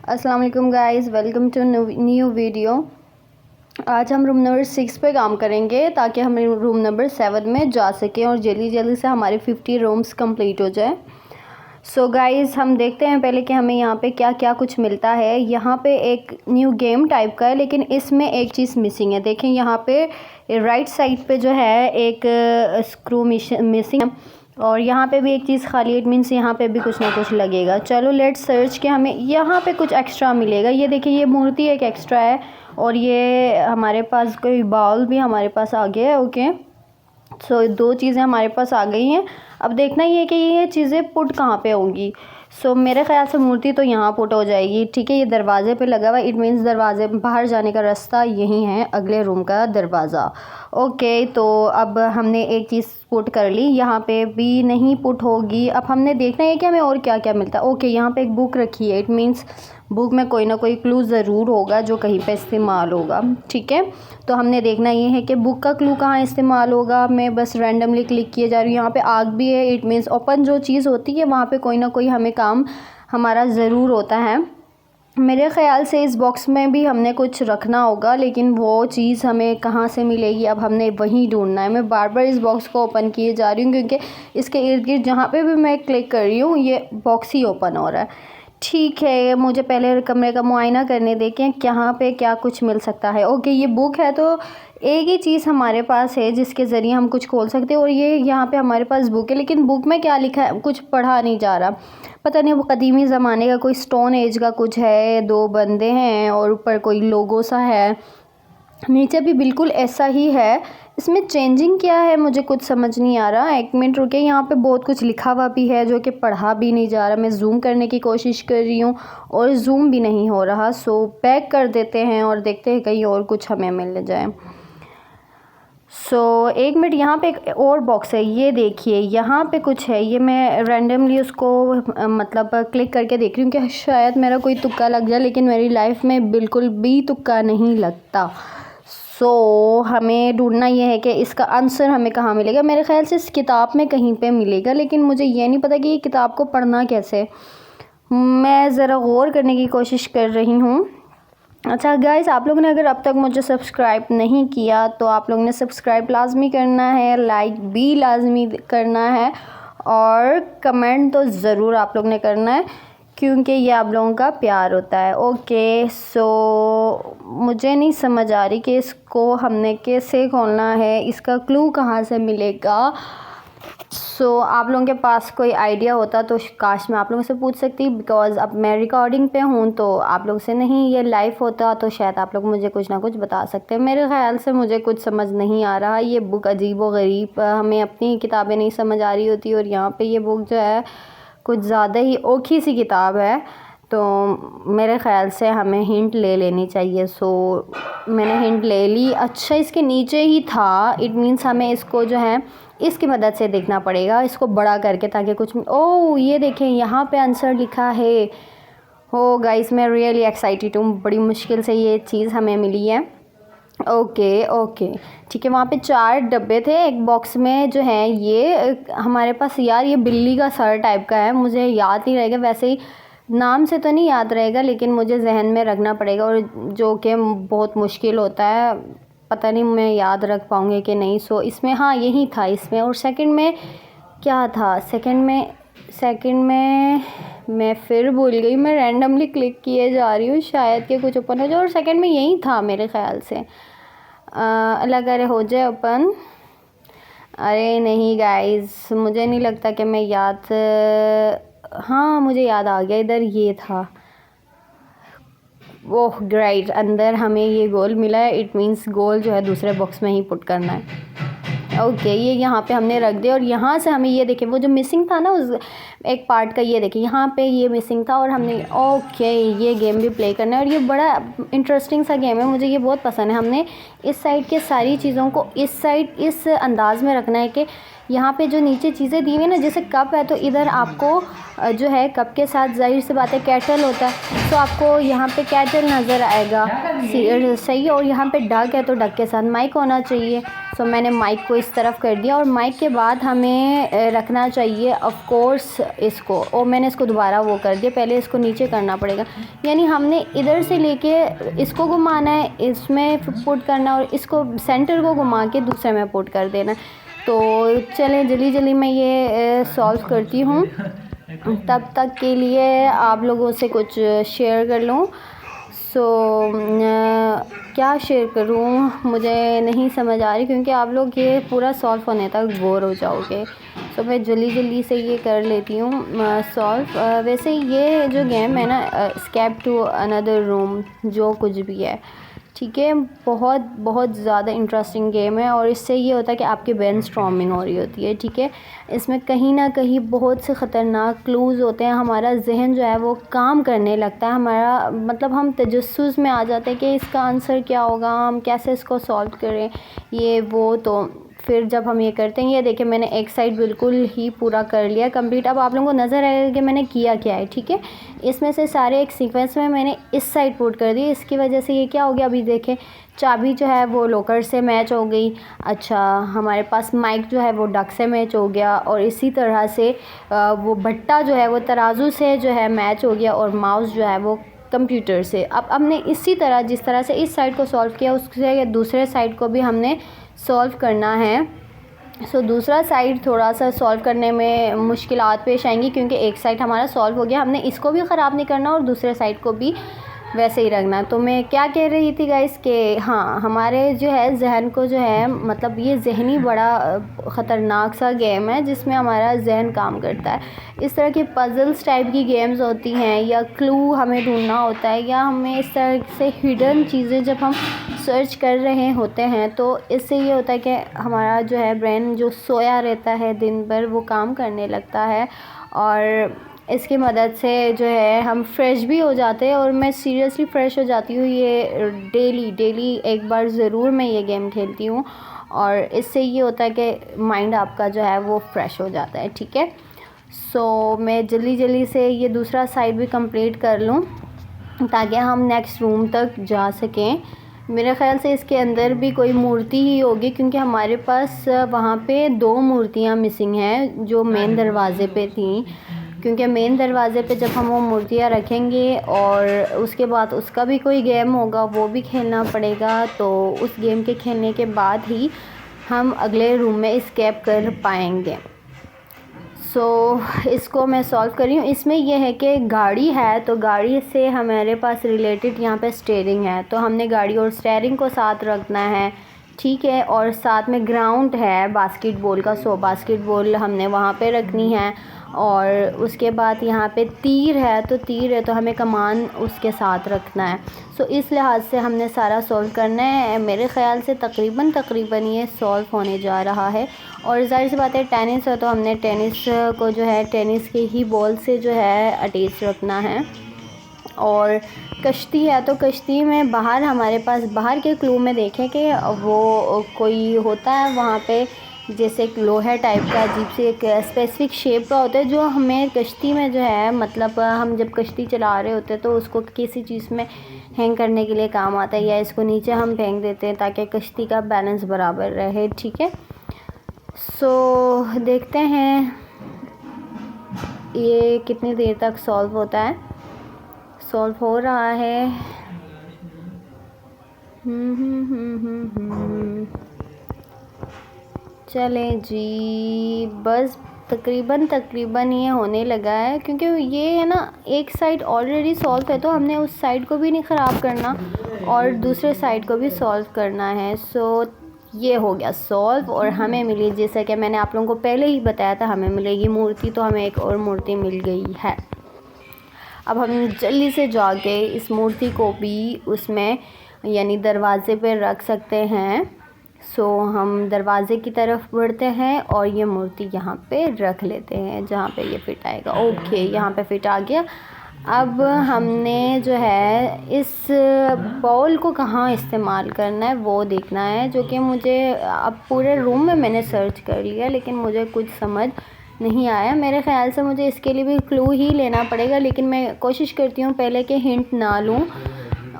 अस्सलाम वालेकुम guys, welcome to new video. आज हम रूम नंबर 6 पे काम करेंगे ताकि हम रूम नंबर 7 में जा सकें और जल्दी जल्दी से हमारे 50 रूम्स कंप्लीट हो जाए। सो गाइस, हम देखते हैं पहले कि हमें यहाँ पे क्या क्या कुछ मिलता है। यहाँ पे एक न्यू गेम टाइप का है, लेकिन इसमें एक चीज़ मिसिंग है। देखें यहाँ पे राइट साइड पे जो है एक स्क्रू मिसिंग है और यहाँ पे भी एक चीज़ खाली। इट मीन्स यहाँ पे भी कुछ ना कुछ लगेगा। चलो लेट्स सर्च के हमें यहाँ पे कुछ एक्स्ट्रा मिलेगा। ये देखिए, ये मूर्ति एक एक्स्ट्रा है और ये हमारे पास कोई बाउल भी हमारे पास आ गया है। ओके, सो दो चीज़ें हमारे पास आ गई हैं। अब देखना ये कि ये चीज़ें पुट कहाँ पे होंगी। सो मेरे ख्याल से मूर्ति तो यहाँ पुट हो जाएगी। ठीक है, ये दरवाजे पे लगा हुआ है। इट मीन्स दरवाजे बाहर जाने का रास्ता यही है, अगले रूम का दरवाज़ा। ओके, तो अब हमने एक चीज़ पुट कर ली, यहाँ पे भी नहीं पुट होगी। अब हमने देखना है कि हमें और क्या क्या मिलता है। ओके, यहाँ पे एक बुक रखी है। इट मीन्स बुक में कोई ना कोई क्लू ज़रूर होगा जो कहीं पे इस्तेमाल होगा। ठीक है, तो हमने देखना ये है कि बुक का क्लू कहाँ इस्तेमाल होगा। मैं बस रैंडमली क्लिक किए जा रही हूँ। यहाँ पे आग भी है। इट मीन्स ओपन जो चीज़ होती है वहाँ पे कोई ना कोई हमें काम हमारा ज़रूर होता है। मेरे ख़्याल से इस बॉक्स में भी हमने कुछ रखना होगा, लेकिन वो चीज़ हमें कहाँ से मिलेगी अब हमने वहीं ढूंढना है। मैं बार बार इस बॉक्स को ओपन किए जा रही हूँ क्योंकि इसके इर्द गिर्द जहाँ पे भी मैं क्लिक कर रही हूँ ये बॉक्स ही ओपन हो रहा है। ठीक है, मुझे पहले कमरे का मुआयना करने दें कि कहाँ पे क्या कुछ मिल सकता है। ओके, ये बुक है तो एक ही चीज़ हमारे पास है जिसके ज़रिए हम कुछ खोल सकते हैं और ये यहाँ पे हमारे पास बुक है, लेकिन बुक में क्या लिखा है कुछ पढ़ा नहीं जा रहा। पता नहीं वो कदीमी ज़माने का कोई स्टोन एज का कुछ है। दो बंदे हैं और ऊपर कोई लोगो सा है, नीचे भी बिल्कुल ऐसा ही है। इसमें चेंजिंग क्या है मुझे कुछ समझ नहीं आ रहा। एक मिनट रुके, यहाँ पे बहुत कुछ लिखा हुआ भी है जो कि पढ़ा भी नहीं जा रहा। मैं जूम करने की कोशिश कर रही हूँ और जूम भी नहीं हो रहा। सो बैक कर देते हैं और देखते हैं कहीं और कुछ हमें मिल जाए। सो एक मिनट, यहाँ पे एक और बॉक्स है। ये देखिए यहाँ पे कुछ है। ये मैं रैंडमली उसको मतलब क्लिक करके देख रही हूँ कि शायद मेरा कोई तुक्का लग जाए, लेकिन मेरी लाइफ में बिल्कुल भी तुक्का नहीं लगता। सो हमें ढूंढना ये है कि इसका आंसर हमें कहाँ मिलेगा। मेरे ख्याल से इस किताब में कहीं पे मिलेगा, लेकिन मुझे ये नहीं पता कि ये किताब को पढ़ना कैसे। मैं ज़रा गौर करने की कोशिश कर रही हूँ। अच्छा गाइस, आप लोगों ने अगर अब तक मुझे सब्सक्राइब नहीं किया तो आप लोगों ने सब्सक्राइब लाजमी करना है, लाइक भी लाजमी करना है और कमेंट तो ज़रूर आप लोगों ने करना है क्योंकि ये आप लोगों का प्यार होता है। ओके, सो मुझे नहीं समझ आ रही कि इसको हमने कैसे खोलना है, इसका क्लू कहाँ से मिलेगा। सो आप लोगों के पास कोई आइडिया होता तो काश मैं आप लोगों से पूछ सकती, बिकॉज़ अब मैं रिकॉर्डिंग पे हूँ तो आप लोग से नहीं, ये लाइव होता तो शायद आप लोग मुझे कुछ ना कुछ बता सकते हैं। मेरे ख़्याल से मुझे कुछ समझ नहीं आ रहा। ये बुक अजीब व गरीब, हमें अपनी किताबें नहीं समझ आ रही होती और यहाँ पे ये बुक जो है कुछ ज़्यादा ही औखी सी किताब है, तो मेरे ख़्याल से हमें हिंट ले लेनी चाहिए। सो मैंने हिंट ले ली। अच्छा, इसके नीचे ही था। इट मीन्स हमें इसको जो है इसकी मदद से देखना पड़ेगा, इसको बड़ा करके, ताकि कुछ ओह ये देखें यहाँ पे आंसर लिखा है। हो गाइस, मैं रियली एक्साइटेड हूँ। बड़ी मुश्किल से ये चीज़ हमें मिली है। ओके ओके, ठीक है। वहाँ पे 4 डब्बे थे। एक बॉक्स में जो है ये हमारे पास, यार ये बिल्ली का सर टाइप का है, मुझे याद नहीं रहेगा। वैसे ही नाम से तो नहीं याद रहेगा, लेकिन मुझे जहन में रखना पड़ेगा और जो कि बहुत मुश्किल होता है। पता नहीं मैं याद रख पाऊँगी कि नहीं। सो इसमें हाँ यही था इसमें। और सेकंड में क्या था? सेकंड में मैं फिर भूल गई। मैं रैंडमली क्लिक किए जा रही हूँ, शायद कि कुछ ओपन हो जाए। और सेकंड में यही था मेरे ख़्याल से। अल्लाह करे हो जाए ओपन। अरे नहीं गाइस, मुझे नहीं लगता कि मैं याद, हाँ मुझे याद आ गया, इधर ये था। ओह ग्रेट, अंदर हमें ये गोल मिला है। इट मीन्स गोल जो है दूसरे बॉक्स में ही पुट करना है। ओके, ये यहाँ पे हमने रख दिया और यहाँ से हमें ये देखें वो जो मिसिंग था ना उस एक पार्ट का, ये देखें यहाँ पे ये मिसिंग था और हमने ओके ये गेम भी प्ले करना है। और ये बड़ा इंटरेस्टिंग सा गेम है, मुझे ये बहुत पसंद है। हमने इस साइड के सारी चीज़ों को इस साइड इस अंदाज़ में रखना है कि यहाँ पे जो नीचे चीज़ें दी हुई है ना, जैसे कप है तो इधर आपको जो है कप के साथ जाहिर सी बात है कैटल होता है, तो आपको यहाँ पे कैटल नज़र आएगा, सही है। और यहाँ पे डक है तो डक के साथ माइक होना चाहिए। सो मैंने माइक को इस तरफ कर दिया और माइक के बाद हमें रखना चाहिए ऑफ कोर्स इसको, और मैंने इसको दोबारा वो कर दिया, पहले इसको नीचे करना पड़ेगा। यानी हमने इधर से लेके इसको घुमाना है, इसमें पुट करना, और इसको सेंटर को घुमा के दूसरे में पुट कर देना। तो चलें जल्दी जल्दी मैं ये सॉल्व करती हूँ, तब तक के लिए आप लोगों से कुछ शेयर कर लूँ। सो क्या शेयर करूँ मुझे नहीं समझ आ रही, क्योंकि आप लोग ये पूरा सॉल्व होने तक बोर हो जाओगे। सो मैं जल्दी जल्दी से ये कर लेती हूँ सॉल्व। वैसे ये जो गेम है ना, एस्केप टू अनदर रूम, जो कुछ भी है, ठीक है, बहुत बहुत ज़्यादा इंटरेस्टिंग गेम है। और इससे ये होता है कि आपकी ब्रेन स्टॉर्मिंग हो रही होती है, ठीक है। इसमें कहीं ना कहीं बहुत से ख़तरनाक क्लूज़ होते हैं, हमारा जहन जो है वो काम करने लगता है, हमारा मतलब हम तजस्सुस में आ जाते हैं कि इसका आंसर क्या होगा, हम कैसे इसको सॉल्व करें, ये वो। तो फिर जब हम ये करते हैं, ये देखिए मैंने एक साइड बिल्कुल ही पूरा कर लिया कंप्लीट। अब आप लोगों को नज़र आएगा कि मैंने किया क्या है, ठीक है। इसमें से सारे एक सीक्वेंस में मैंने इस साइड पुट कर दी, इसकी वजह से ये क्या हो गया, अभी देखें चाबी जो है वो लॉकर से मैच हो गई। अच्छा, हमारे पास माइक जो है वो डक से मैच हो गया, और इसी तरह से वो भट्टा जो है वो तराजू से जो है मैच हो गया, और माउस जो है वो कंप्यूटर से। अब हमने इसी तरह जिस तरह से इस साइड को सॉल्व किया, उससे दूसरे साइड को भी हमने सॉल्व करना है। सो दूसरा साइड थोड़ा सा सॉल्व करने में मुश्किलात पेश आएंगी, क्योंकि एक साइड हमारा सॉल्व हो गया, हमने इसको भी ख़राब नहीं करना और दूसरे साइड को भी वैसे ही रखना। तो मैं क्या कह रही थी गाइस कि हाँ, हमारे जो है जहन को जो है, मतलब ये जहनी बड़ा ख़तरनाक सा गेम है जिसमें हमारा जहन काम करता है। इस तरह की पज़ल्स टाइप की गेम्स होती हैं, या क्लू हमें ढूंढना होता है, या हमें इस तरह से हिडन चीज़ें जब हम सर्च कर रहे होते हैं, तो इससे ये होता है कि हमारा जो है ब्रेन जो सोया रहता है दिन भर, वो काम करने लगता है, और इसकी मदद से जो है हम फ्रेश भी हो जाते हैं। और मैं सीरियसली फ़्रेश हो जाती हूँ, ये डेली एक बार ज़रूर मैं ये गेम खेलती हूँ, और इससे ये होता है कि माइंड आपका जो है वो फ्रेश हो जाता है, ठीक है। सो मैं जल्दी जल्दी से ये दूसरा साइड भी कंप्लीट कर लूँ ताकि हम नेक्स्ट रूम तक जा सकें। मेरे ख़्याल से इसके अंदर भी कोई मूर्ति ही होगी, क्योंकि हमारे पास वहाँ पे 2 मूर्तियाँ मिसिंग हैं जो मेन दरवाज़े पे थी। क्योंकि मेन दरवाज़े पे जब हम वो मूर्तियाँ रखेंगे और उसके बाद उसका भी कोई गेम होगा, वो भी खेलना पड़ेगा, तो उस गेम के खेलने के बाद ही हम अगले रूम में एस्केप कर पाएंगे। सो इसको मैं सॉल्व कर रही हूँ। इसमें यह है कि गाड़ी है, तो गाड़ी से हमारे पास रिलेटेड यहाँ पे स्टीयरिंग है, तो हमने गाड़ी और स्टीयरिंग को साथ रखना है, ठीक है। और साथ में ग्राउंड है बास्केटबॉल का, सो बास्केटबॉल हमने वहाँ पे रखनी है। और उसके बाद यहाँ पे तीर है, तो हमें कमान उसके साथ रखना है। सो इस लिहाज से हमने सारा सॉल्व करना है। मेरे ख़्याल से तकरीबन ये सॉल्व होने जा रहा है। और ज़ाहिर सी बात है, टेनिस है तो हमने टेनिस को जो है टेनिस के ही बॉल से जो है अटैच रखना है। और कश्ती है, तो कश्ती में बाहर हमारे पास बाहर के क्लू में देखें कि वो कोई होता है वहाँ पे, जैसे एक लोहा टाइप का अजीब से एक स्पेसिफिक शेप का होता है, जो हमें कश्ती में जो है, मतलब हम जब कश्ती चला रहे होते हैं तो उसको किसी चीज़ में हैंग करने के लिए काम आता है, या इसको नीचे हम फेंक देते हैं ताकि कश्ती का बैलेंस बराबर रहे, ठीक है। सो देखते हैं ये कितनी देर तक सॉल्व होता है। सॉल्व हो रहा है। चलें जी, बस तकरीबन ये होने लगा है, क्योंकि ये है ना, एक साइड ऑलरेडी सॉल्व है तो हमने उस साइड को भी नहीं ख़राब करना और दूसरे साइड को भी सॉल्व करना है। सो ये हो गया सॉल्व। और हमें मिली, जैसा कि मैंने आप लोगों को पहले ही बताया था, हमें मिलेगी मूर्ति, तो हमें एक और मूर्ति मिल गई है। अब हम जल्दी से जाके इस मूर्ति को भी उसमें यानी दरवाज़े पे रख सकते हैं। सो हम दरवाज़े की तरफ बढ़ते हैं और ये मूर्ति यहाँ पे रख लेते हैं जहाँ पे ये फिट आएगा। ओके, यहाँ पे फिट आ गया। अब हमने जो है इस बॉल को कहाँ इस्तेमाल करना है वो देखना है, जो कि मुझे अब पूरे रूम में मैंने सर्च कर लिया लेकिन मुझे कुछ समझ नहीं आया। मेरे ख़्याल से मुझे इसके लिए भी क्लू ही लेना पड़ेगा, लेकिन मैं कोशिश करती हूँ पहले कि हिंट ना लूँ।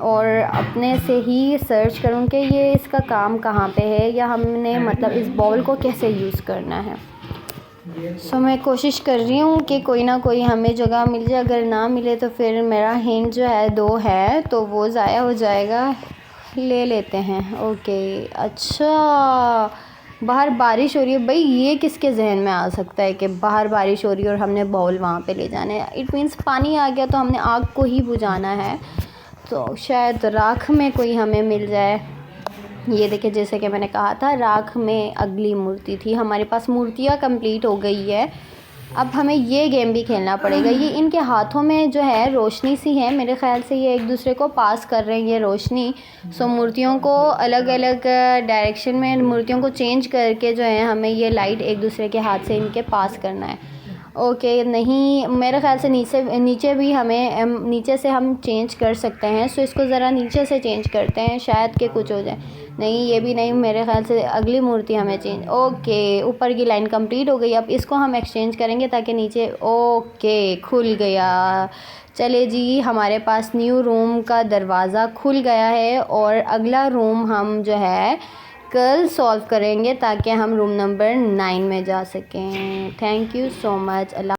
और अपने से ही सर्च करूँ कि ये इसका काम कहाँ पे है या हमने मतलब इस बाउल को कैसे यूज़ करना है। सो मैं कोशिश कर रही हूँ कि कोई ना कोई हमें जगह मिल जाए, अगर ना मिले तो फिर मेरा हिंट जो है 2 है तो वो ज़ाया हो जाएगा। ले लेते हैं। ओके, अच्छा बाहर बारिश हो रही है। भाई ये किसके जहन में आ सकता है कि बाहर बारिश हो रही है और हमने बाउल वहाँ पे ले जाना है। इट मीन्स पानी आ गया तो हमने आग को ही बुझाना है, तो शायद राख में कोई हमें मिल जाए। ये देखिए, जैसे कि मैंने कहा था राख में अगली मूर्ति थी। हमारे पास मूर्तियाँ कंप्लीट हो गई है। अब हमें ये गेम भी खेलना पड़ेगा। ये इनके हाथों में जो है रोशनी सी है, मेरे ख़्याल से ये एक दूसरे को पास कर रहे हैं ये रोशनी। सो मूर्तियों को अलग अलग डायरेक्शन में मूर्तियों को चेंज करके जो है हमें ये लाइट एक दूसरे के हाथ से इनके पास करना है। ओके, नहीं मेरे ख़्याल से नीचे भी हमें नीचे से हम चेंज कर सकते हैं। सो इसको ज़रा नीचे से चेंज करते हैं, शायद कि कुछ हो जाए। नहीं, ये भी नहीं, मेरे ख़्याल से अगली मूर्ति हमें चेंज। ओके, ऊपर की लाइन कंप्लीट हो गई। अब इसको हम एक्सचेंज करेंगे ताकि नीचे। ओके, खुल गया। चले जी, हमारे पास न्यू रूम का दरवाज़ा खुल गया है और अगला रूम हम जो है कल सॉल्व करेंगे ताकि हम रूम नंबर 9 में जा सकें। Thank you so much. Allah.